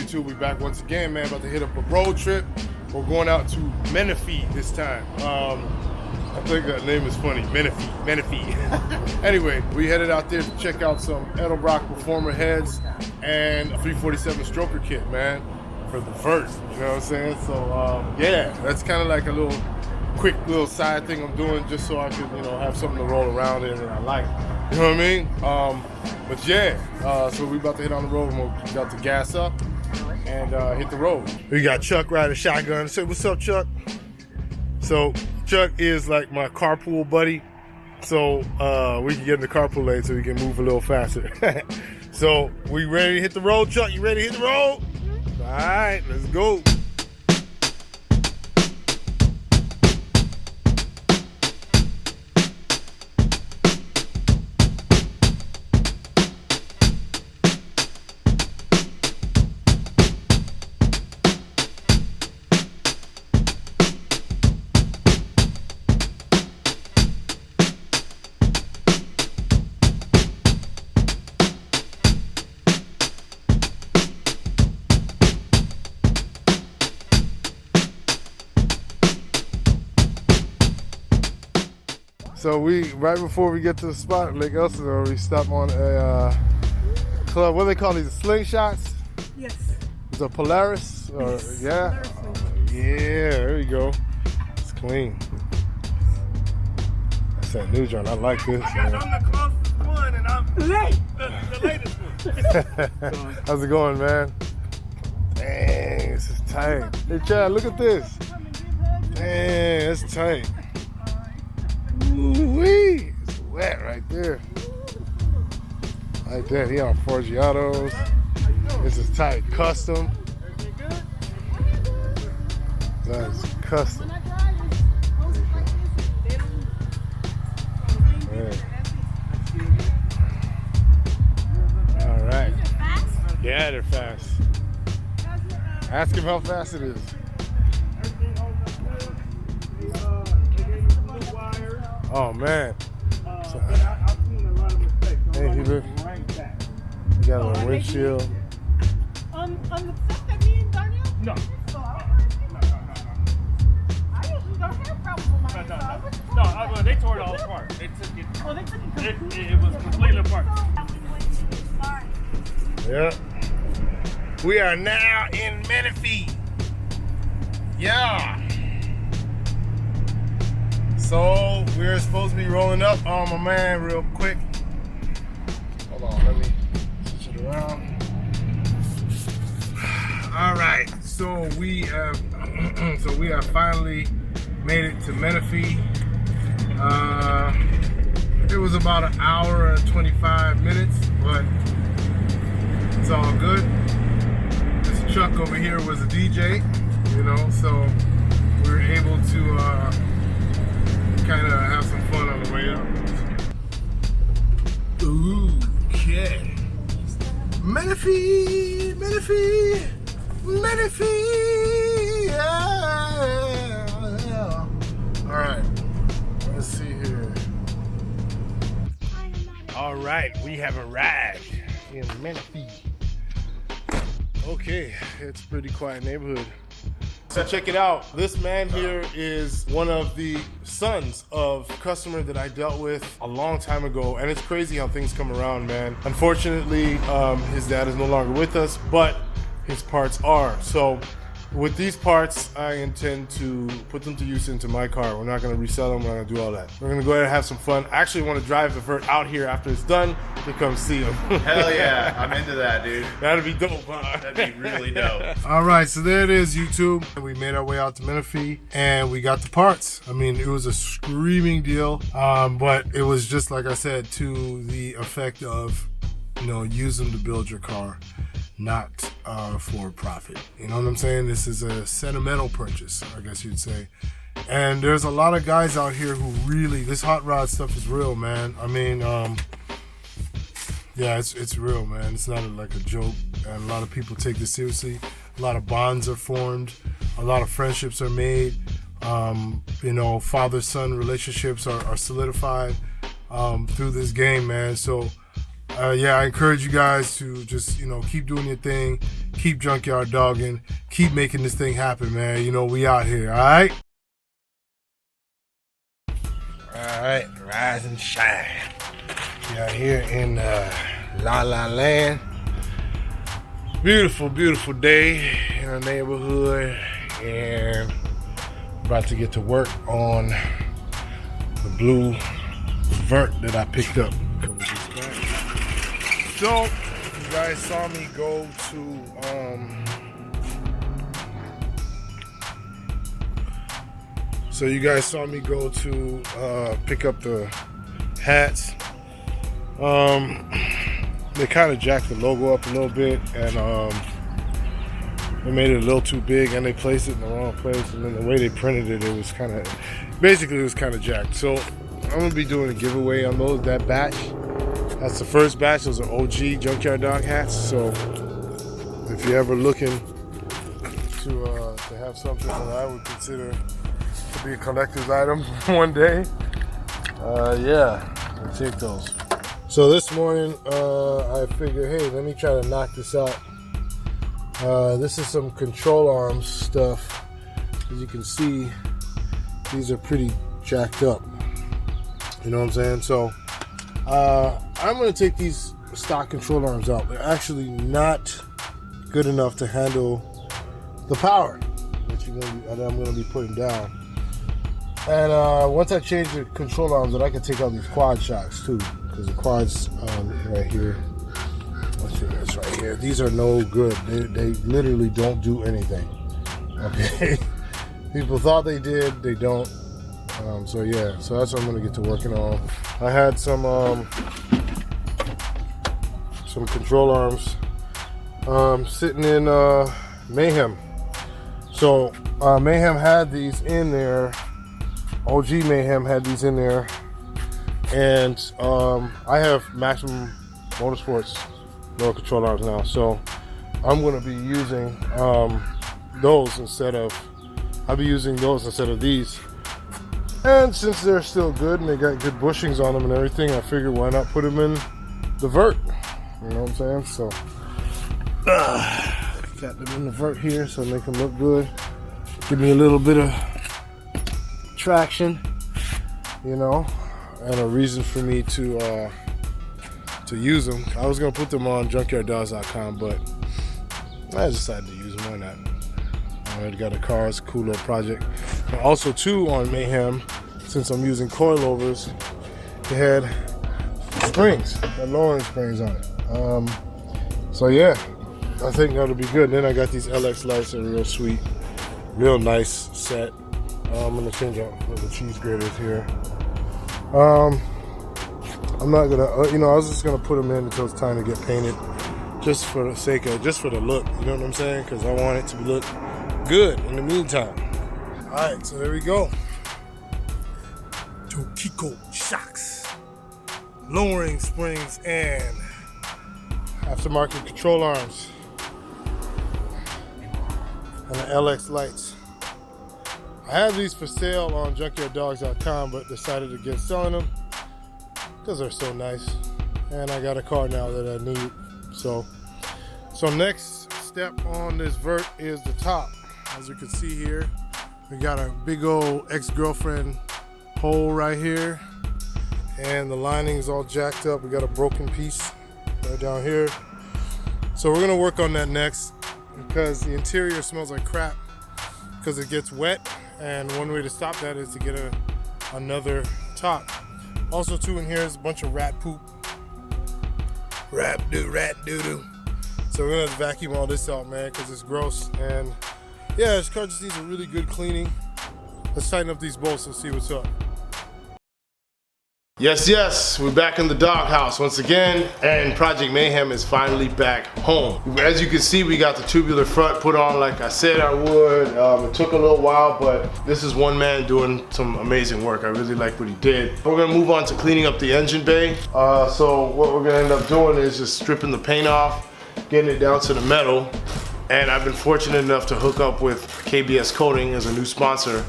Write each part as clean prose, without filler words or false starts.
YouTube? We back once again, man. About to hit up a road trip. We're going out to Menifee this time. I think that name is funny, Menifee. Anyway, we headed out there to check out some Edelbrock Performer heads and a 347 stroker kit, man, for the Vert. You know what I'm saying? So yeah, that's kind of like a little quick little side thing I'm doing just so I can, you know, have something to roll around in that I like. You know what I mean? But yeah, so we about to hit on the road. We're about to gas up and hit the road. We got Chuck riding shotgun. Say, what's up, Chuck? So Chuck is like my carpool buddy. So we can get in the carpool lane so we can move a little faster. So we ready to hit the road, Chuck? You ready to hit the road? All right, let's go. So right before we get to the spot, Lake Elsinore, we stop on a club. What do they call these? Slingshots? Yes. It's a Polaris? Or, yes. Yeah? Yeah, there you go. It's clean. That's that new joint. I like this. I'm the closest one, and I'm late. The latest one. How's it going, man? Dang, this is tight. Hey, Chad, look at this. Dang, it's tight. Ooh-wee. It's wet right there. Like that. He on Forgiatos. This is tight. Custom. That's custom. Man. All right. Yeah, they're fast. Ask him how fast it is. Oh man. So, hey, he got a windshield. On the stuff that me and Daniel? No. I usually don't have problems with my No, they tore it all apart. They took it. Oh, they took it. It was completely apart. Yeah. We are now in Menifee. Yeah. So we're supposed to be rolling up on my man real quick. Hold on, let me switch it around. All right, so we have finally made it to Menifee. It was about an hour and 25 minutes, but it's all good. This truck over here was a DJ, you know, so we were able to kind of have some fun on the way up. Okay. Menifee, Menifee, Menifee. Yeah. All right. Let's see here. All right, we have arrived in Menifee. Okay, it's a pretty quiet neighborhood. So check it out. This man here is one of the sons of a customer that I dealt with a long time ago, and it's crazy how things come around, man. Unfortunately, his dad is no longer with us, but his parts are. So with these parts, I intend to put them to use into my car. We're not gonna resell them, we're not gonna do all that. We're gonna go ahead and have some fun. I actually wanna drive the Vert out here after it's done to come see him. Hell yeah, I'm into that, dude. That'd be dope, huh? That'd be really dope. All right, so there it is, YouTube. We made our way out to Menifee and we got the parts. I mean, it was a screaming deal, but it was just like I said, to the effect of, you know, use them to build your car, not for profit. You know what I'm saying? This is a sentimental purchase, I guess you'd say. And there's a lot of guys out here who really, this hot rod stuff is real, man. I mean, yeah, it's real, man. It's not like a joke, and a lot of people take this seriously. A lot of bonds are formed, a lot of friendships are made. You know, father-son relationships are solidified through this game, man. So yeah, I encourage you guys to just, you know, keep doing your thing, keep junkyard dogging, keep making this thing happen, man. You know, we out here, all right? All right, rise and shine. We out here in La La Land. Beautiful, beautiful day in our neighborhood, and about to get to work on the blue Vert that I picked up a couple weeks back. So, you guys saw me go to pick up the hats. They kind of jacked the logo up a little bit, and they made it a little too big, and they placed it in the wrong place, and then the way they printed it, it was kind of jacked. So I'm gonna be doing a giveaway on that batch. That's the first batch. Those are OG Junkyard Dog hats. So if you're ever looking to have something that I would consider to be a collector's item one day, yeah, I'll take those. So this morning, I figured, hey, let me try to knock this out. This is some control arms stuff. As you can see, these are pretty jacked up. You know what I'm saying? So I'm going to take these stock control arms out. They're actually not good enough to handle the power that I'm going to be putting down. And once I change the control arms, then I can take out these quad shocks too. Because the quads right here, let's see, this right here, these are no good. They literally don't do anything. Okay, people thought they did, they don't. So yeah, so that's what I'm gonna get to working on. I had some control arms sitting in Mayhem. So Mayhem had these in there. OG Mayhem had these in there. And I have Maximum Motorsports lower control arms now, so I'm going to be using those instead of these. And since they're still good and they got good bushings on them and everything, I figured why not put them in the Vert? You know what I'm saying? So got them in the Vert here, so make them look good. Give me a little bit of traction, you know. And a reason for me to use them. I was gonna put them on junkyarddogs.com, but I decided to use them. Why not? I already got a car. It's a cool little project. And also too on Mayhem, since I'm using coilovers, they had springs, lowering springs on it. So yeah, I think that'll be good. Then I got these LX lights that are real sweet, real nice set. I'm gonna change out the cheese graters here. I'm not gonna, I was just gonna put them in until it's time to get painted, just for the sake of, just for the look. You know what I'm saying? Because I want it to look good in the meantime. All right, so there we go. Tokico Shocks, lowering springs and aftermarket control arms, and the LX lights. I have these for sale on junkyarddogs.com, but decided against selling them because they're so nice. And I got a car now that I need. So next step on this Vert is the top. As you can see here, we got a big old ex-girlfriend hole right here. And the lining is all jacked up. We got a broken piece right down here. So we're gonna work on that next because the interior smells like crap because it gets wet. And one way to stop that is to get another top. Also too, in here is a bunch of rat poop. Rat doo-doo. So we're gonna vacuum all this out, man, because it's gross. And yeah, this car just needs a really good cleaning. Let's tighten up these bolts and see what's up. Yes, we're back in the doghouse once again, and Project Mayhem is finally back home. As you can see, we got the tubular front put on like I said I would. It took a little while, but this is one man doing some amazing work. I really like what he did. We're gonna move on to cleaning up the engine bay. So what we're gonna end up doing is just stripping the paint off, getting it down to the metal, and I've been fortunate enough to hook up with KBS Coating as a new sponsor,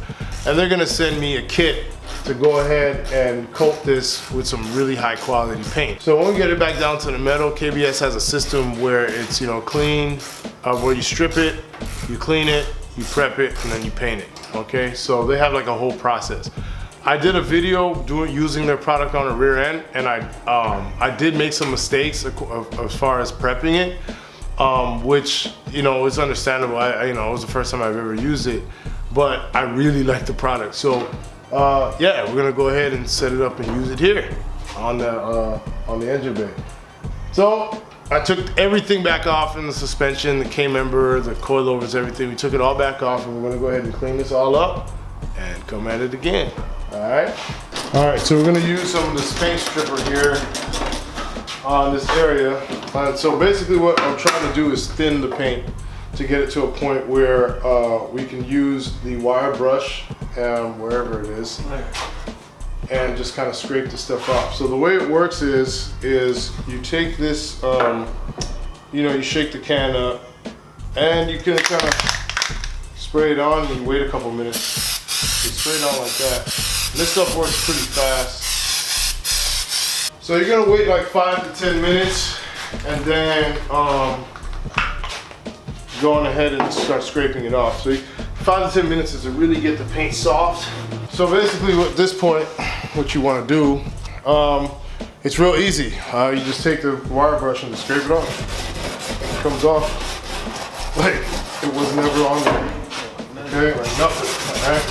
and they're gonna send me a kit to go ahead and coat this with some really high quality paint. So when we get it back down to the metal, KBS has a system where it's, you know, clean, where you strip it, you clean it, you prep it, and then you paint it. Okay, so they have like a whole process. I did a video using their product on the rear end, and I did make some mistakes as far as prepping it, which, you know, is understandable. You know, it was the first time I've ever used it, but I really like the product. So yeah, we're gonna go ahead and set it up and use it here on the engine bay. So I took everything back off in the suspension, the K-member, the coilovers, everything. We took it all back off, and we're gonna go ahead and clean this all up and come at it again. All right, so we're gonna use some of this paint stripper here on this area. So basically what I'm trying to do is thin the paint to get it to a point where we can use the wire brush, wherever it is, and just kind of scrape the stuff off. So the way it works is you take this, you know, you shake the can up, and you can kind of spray it on, and you wait a couple minutes. You spray it on like that. And this stuff works pretty fast. So you're gonna wait like 5 to 10 minutes, and then go on ahead and start scraping it off. So 5 to 10 minutes is to really get the paint soft. So basically at this point, what you wanna do, it's real easy. You just take the wire brush and just scrape it off. It comes off like it was never on there. Okay, like nothing, all right?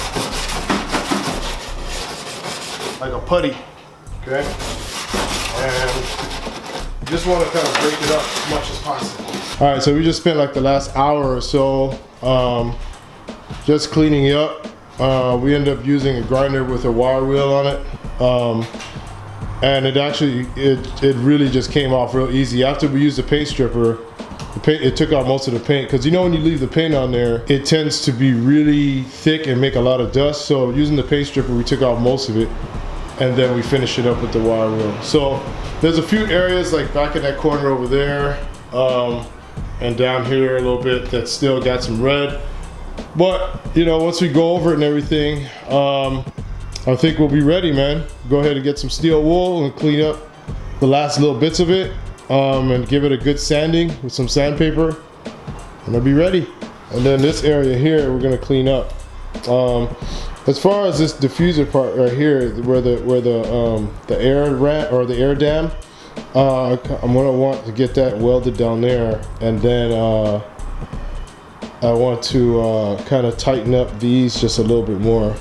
Like a putty, okay? And you just wanna kind of break it up as much as possible. All right, so we just spent like the last hour or so just cleaning it up. We ended up using a grinder with a wire wheel on it. And it actually, it really just came off real easy. After we used the paint stripper, it took out most of the paint, because you know when you leave the paint on there, it tends to be really thick and make a lot of dust. So using the paint stripper, we took out most of it, and then we finished it up with the wire wheel. So there's a few areas like back in that corner over there, and down here a little bit that still got some red. But you know, once we go over it and everything, I think we'll be ready, man. Go ahead and get some steel wool and clean up the last little bits of it, and give it a good sanding with some sandpaper, and I'll be ready. And then this area here, we're gonna clean up. As far as this diffuser part right here, where the air ran, or the air dam, I'm gonna want to get that welded down there, and then I want to kind of tighten up these just a little bit more.